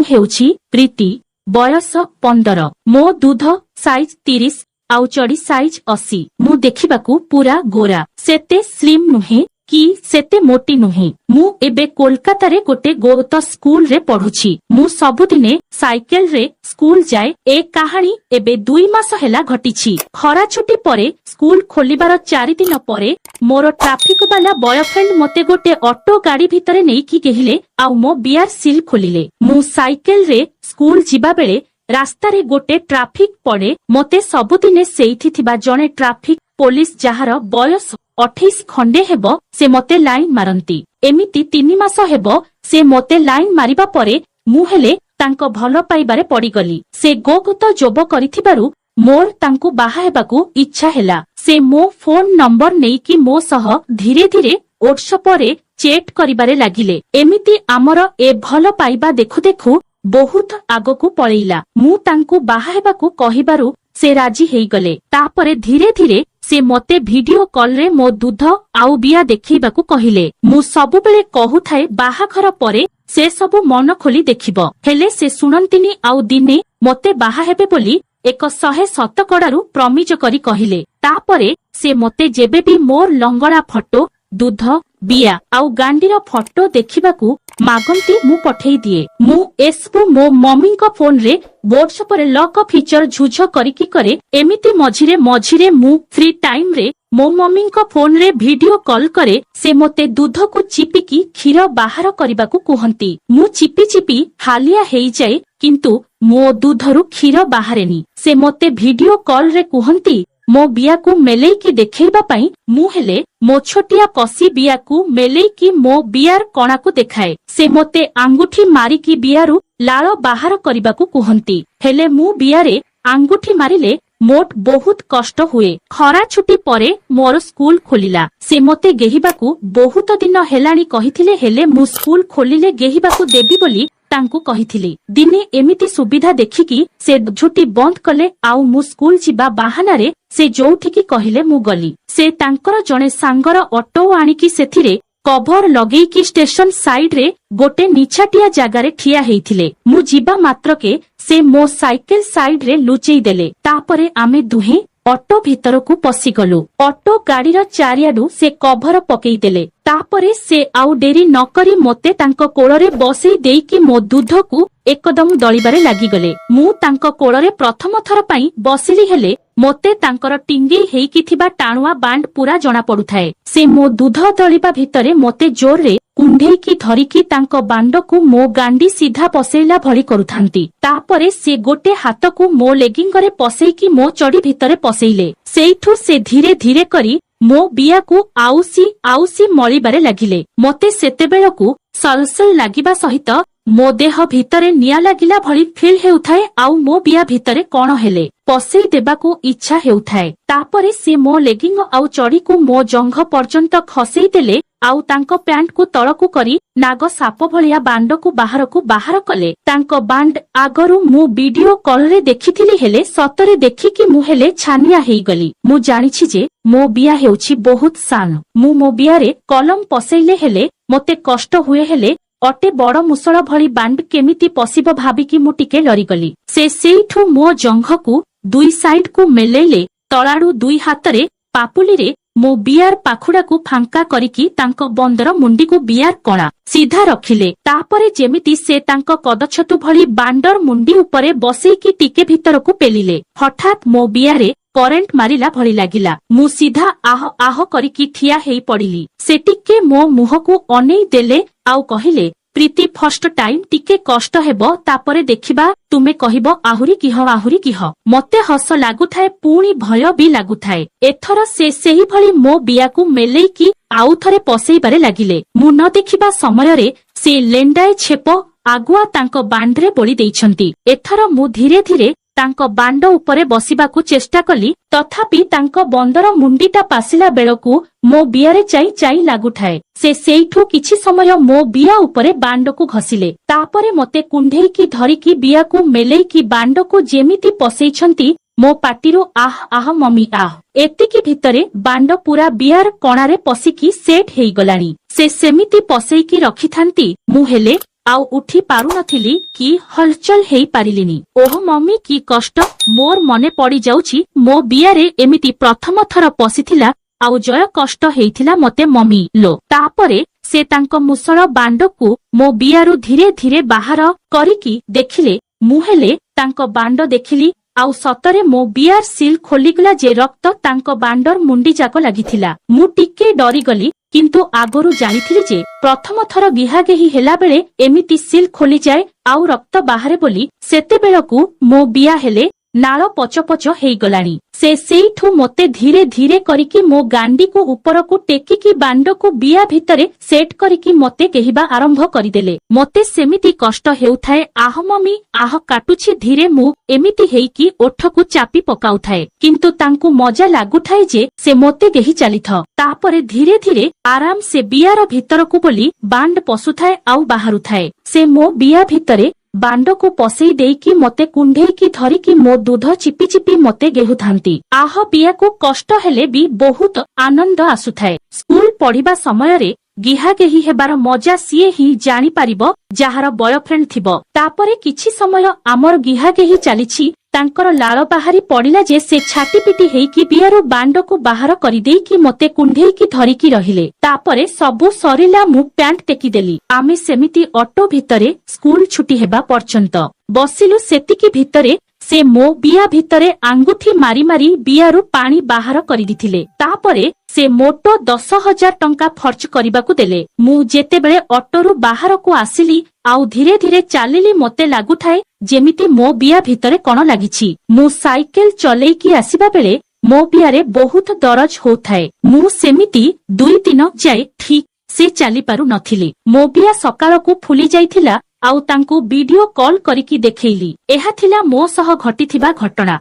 हेउछि प्रीति, बयस 15, मो दूध साइज 30 आउ चढ़ी साइज 80। मु देखिबाकू पूरा गोरा, सेते स्लिम नुहे कि सेते मोटी नुहे। मु एबे कोलकाता रे गोटे गोत स्कूल रे पढ़ुछि। मु सबुदिने साइकेल रे स्कूल जाए। ए कहानी एबे 2 मास हेला घटिछि। खरा छुट्टी परे स्कूल खोलिबार 4 दिन परे मोर ट्राफिक वाला बॉयफ्रेंड मते गोटे ऑटो गाड़ी भितरे नेई कि गेहिले आउ मो बियर सील खोलिले। मु साइकेल रे स्कूल जिबा बेले रास्ता रे गोटे ट्राफिक पड़े। मते सबुदिने सेइथि थिबा जणे ट्राफिक पुलिस जहार बयस 28 खंडे हेबो से मते लाइन मारंती। एमिति 3 मास हेबो से मते लाइन मारिबा परे मु हेले तांको भलो पाइबारे पड़ीगली। से गोगत जोब करिथिबारु मोर तांको बाहा हेबाकू इच्छा हेला। से मो फोन नंबर नेई कि मो सह धीरे धीरे व्हाट्सएप रे चैट करिबारे लागिले। एमिति आमर ए भलो पाइबा देखु देखु बहुत आगकू पळैला। मु तांको बाहा हेबाकू कहिबारु से राजी हेइगले। तापरे धीरे धीरे से मते वीडियो कॉल रे मो दूध आउ बिया देखैबाकू कहिले। मु सबु बेले कहूथाए बाहाघर परे से सबु मन खोली देखिबो, हेले से सुनंतिनी आउ दिने मते बाहा हेबे बोली 107 कड़ारू प्रमिज करी कहिले। तापरे से मते जेबे भी मोर लंगड़ा फोटो, दूध, बिया आउ गांडीर फोटो देखिबाकू मागंती मु पठेई दिए। मु एसबु मो मम्मी को फोन रे व्हाट्सएप रे लॉक फीचर झुझ करिकी करे। एमिति मझिरे मझिरे मु फ्री टाइम रे मो मम्मी को फोन रे वीडियो कॉल करे। से मोते दूध को चिपिकी क्षीर बाहर करबाकू कुहंती। मु चिपी चिपी हालिया हेई जाए किंतु मो दूधरू क्षीर बाहरेनी। से मोते वीडियो कॉल रे कुहंती मो बियाकू मेलेईकी देखैबा पई। मु हेले मो छोटिया कसी बियाकू मेलेईकी मो बियार कणाकू देखाए। से मोते आंगुठी मारिकी बियारू लाଳ बाहर करबाकू कुहंती। हेले मु बियारे आंगुठी मारिले मोट बहुत कष्ट हुए। खरा छुट्टी परे मोर स्कूल खोलिला। से मोते गेहिबाकू बहुत दिन हेलाणी कहिथिले, हेले मु स्कूल खोलिले गेहिबाकू देबी बोली तांकू कहिथिली। दिने एमिति सुविधा देखिकी से झुटी बंद कले आउ मु स्कूल जिबा बाहानारे से जोउठिकी कहिले मु गली। से तांकर जणे सांगर ऑटो आनिकी सेथिरे कभर लगेईकी स्टेशन साइड रे गोटे निछाटिया जगारे ठिया हेइथिले। मु जिबा मात्रके से मो साइकेल साइड रे लुचेई देले। तापरे आमे दुहे ऑटो भितरकू पसिगलु। ऑटो गाड़ीर चारियाडू से कभर पकेई देले। तापरे से आउ डेरी नकरी मोते तांको कोଳରେ बसेई देईकी मो दूधकू एकदम दळिबारे लागिगले। मु तांको कोଳରେ प्रथम थर पई बसिली, हेले मोते तांकर टिंगेई हेईकी थिबा टाणुआ बांड पूरा जणा पडुथाए। से मो दूध दळिबा भितरे मोते जोर रे कुंढेईकी धरिकी तांको बांडकू मो गांडी सीधा पसेइला भଳି करुथांती। तापरे से गोटे हाथकू मो लेगिंगरे पसेईकी मो चडी भितरे पसेइले। सेइठू से धीरे धीरे करी मो बियाकू आउसी आउसी मळिबारे लागिले। मोते सेतेबेळकू सलसल लागिबा सहित मो देह भितरे निया लागिला भଳି फील हेउथाए। आउ मो बिया भितरे कोण हेले पसेई देबाकू इच्छा हेउथाए। तापरे से मो लेगिंग आउ चडीकू मो जंघ पर्यंत खसेई देले आउ तांको पैंट को तळकू करी नाग साप भलिया बांडकू बाहरकू बाहर कले। तांको बांड आगरू मु वीडियो कॉल रे देखिथिली, हेले सतरे देखिकी मु हेले छानिया हेइगली। मु जानिछि जे मो बिया हेउछि बहुत सान। मु मो बियारे कलम पसेइले हेले मोते कष्ट हुए, हेले अटे बड़ मुसळ भଳି बांड केमिति पसिब भाबिकी मु टिके लरिगली। से सेइठू मो जंघकू दुई साइड को मेलेइले। तळाडू दुई हातरे पापुली रे मो बियार पाखुड़ाकू फांका करिकी तांको बंदर मुंडी को बियार कणा सीधा रखिले। तापरे जेमिति से तांको कदछतु भଳି बांडर मुंडी उपरे बसेईकी टिके भितरकू पेलिले। हठात मो बियारे करेंट मारिला भଳି लागिला। मु सीधा आह आह करिकी ठिया हेई पड़िली। से टिके मो मुहकू अनेई देले आउ कहिले, प्रीति फर्स्ट टाइम टिके कष्ट हेबो, तापरे देखिबा तुमे कहिबो आहुरी किह आहुरी किह। मते हस लागुथाए पुणी भय भी लागुथाए। एथर से सेही भଳି मो बियाकू मेलेईकी आउ थरे पसेइबारे लागिले। मु न देखिबा समयरे से लेंडाए छेप आगुआ तांको बांडरे बोली देइछंती। एथर मु धीरे धीरे तांको बांड उपरे बसिबाकू चेष्टा कली, तथापि तांको बंदर मुंडीटा पासिला बेळकू मो बियारे चाई चाई लागुथाए। से सेइठू किछि समय मो बिया उपरे बांडकू घसिले। तापरे मते कुंढेईकी धरिकी बियाकू मेलेईकी बांडकू जेमिति पसेइछंती मो पाटीरू आह आह मम्मी आह। एतिकी भितरे बांड पूरा बियार कणारे पसिकी सेट हेइगलानी। से सेमिति पसेईकी रखिथांती। मु हेले आउ उठी पारु नथिली कि हलचल हेई पारिलिनी। ओह मम्मी की कष्ट मोर मने पड़ी जाउछि। मो बियारे एमिति प्रथम थर पसिथिला आउ जय कष्ट हेइथिला मते मम्मी लो। तापरे से तांको मुसळ बांडकू मो बियारु धीरे धीरे बाहर करिकी देखिले। मुहेले तांको बांड देखिली आउ सतरे मो बियार सिल खोलिगला जे रक्त तांको बांडर मुंडी जाक लागिथिला। मु टिके डरी गली किंतु आगरु जानिथिली जे प्रथम थर गिहागेही हेला बेले एमिति सिल खोली जाए आउ रक्त बाहरे बोली। सेतेबेलकू मो बिया हेले नाଳ ପଚ ପଚ ହେଇଗଲାଣି। ସେ ସେଇଠୁ ମୋତେ ଧୀରେ ଧୀରେ କରିକି ମୋ ଗାଣ୍ଡିକୁ ଉପରକୁ ଟେକିକି ବାଣ୍ଡକୁ ବିଆ ଭିତରେ ସେଟ୍ କରିକି ମୋତେ କେହିବା ଆରମ୍ଭ କରିଦେଲେ। ମୋତେ ସେମିତି କଷ୍ଟ ହେଉଥାଏ। ଆହ ମମି ଆହ କାଟୁଛି। ଧୀରେ ମୁଁ ଏମିତି ହେଇକି ଓଠକୁ ଚାପି ପକାଉଥାଏ କିନ୍ତୁ ତାଙ୍କୁ ମଜା ଲାଗୁଥାଏ ଯେ ସେ ମୋତେ କେହି ଚାଲିଥ। ତାପରେ ଧୀରେ ଧୀରେ ଆରାମ ସେ ବିଆର ଭିତରକୁ ବୋଲି ବାଣ୍ଡ ପଶୁଥାଏ ଆଉ ବାହାରୁଥାଏ। ସେ ମୋ ବିଆ ଭିତରେ ବାଣ୍ଡକୁ ପସେଇ ଦେଇକି ମୋତେ କୁଣ୍ଢେଇକି ଧରିକି ମୋ ଦୁଧ ଚିପି ଚିପି ମୋତେ ଗେହୁଥାନ୍ତି। ଆହ ବିଆକୁ କଷ୍ଟ ହେଲେ ବି ବହୁତ ଆନନ୍ଦ ଆସୁଥାଏ। ସ୍କୁଲ ପଢିବା ସମୟରେ ଗିହାଗେହି ହେବାର ମଜା ସିଏ ହିଁ ଜାଣିପାରିବ ଯାହାର ବୟଫ୍ରେଣ୍ଡ ଥିବ। ତାପରେ କିଛି ସମୟ ଆମର ଗିହାଗେହି ଚାଲିଛି। ତାଙ୍କର ଲାଳ ବାହାରି ପଡିଲା ଯେ ସେ ଛାଟିପିଟି ହେଇକି ବିଆରୁ ବାଣ୍ଡକୁ ବାହାର କରିଦେଇକି ମୋତେ କୁଣ୍ଢେଇକି ଧରିକି ରହିଲେ। ତାପରେ ସବୁ ସରିଲା। ମୁଁ ପ୍ୟାଣ୍ଟ ଟେକିଦେଲି। ଆମେ ସେମିତି ଅଟୋ ଭିତରେ ସ୍କୁଲ ଛୁଟି ହେବା ପର୍ଯ୍ୟନ୍ତ ବସିଲୁ। ସେତିକି ଭିତରେ ସେ ମୋ ବିଆ ଭିତରେ ଆଙ୍ଗୁଠି ମାରି ମାରି ବିଆରୁ ପାଣି ବାହାର କରିଦେଇଥିଲେ। ତାପରେ ସେ ମୋଟ 10,000 ଟଙ୍କା ଖର୍ଚ୍ଚ କରିବାକୁ ଦେଲେ। ମୁଁ ଯେତେବେଳେ ଅଟୋରୁ ବାହାରକୁ ଆସିଲି ଆଉ ଧୀରେ ଧୀରେ ଚାଲିଲି ମୋତେ ଲାଗୁଥାଏ ଯେମିତି ମୋ ବିଆ ଭିତରେ କଣ ଲାଗିଛି। ମୁଁ ସାଇକେଲ ଚଲେଇକି ଆସିବା ବେଳେ ମୋ ବିଆରେ ବହୁତ ଦରଜ ହଉଥାଏ। ମୁଁ ସେମିତି 2 ଦିନ ଯାଏ ଠିକ ସେ ଚାଲିପାରୁ ନଥିଲି। ମୋ ବିଆ ସକାଳକୁ ଫୁଲି ଯାଇଥିଲା ଆଉ ତାଙ୍କୁ ଭିଡିଓ କଲ୍ କରିକି ଦେଖେଇଲି। ଏହା ଥିଲା ମୋ ସହ ଘଟିଥିବା ଘଟଣା।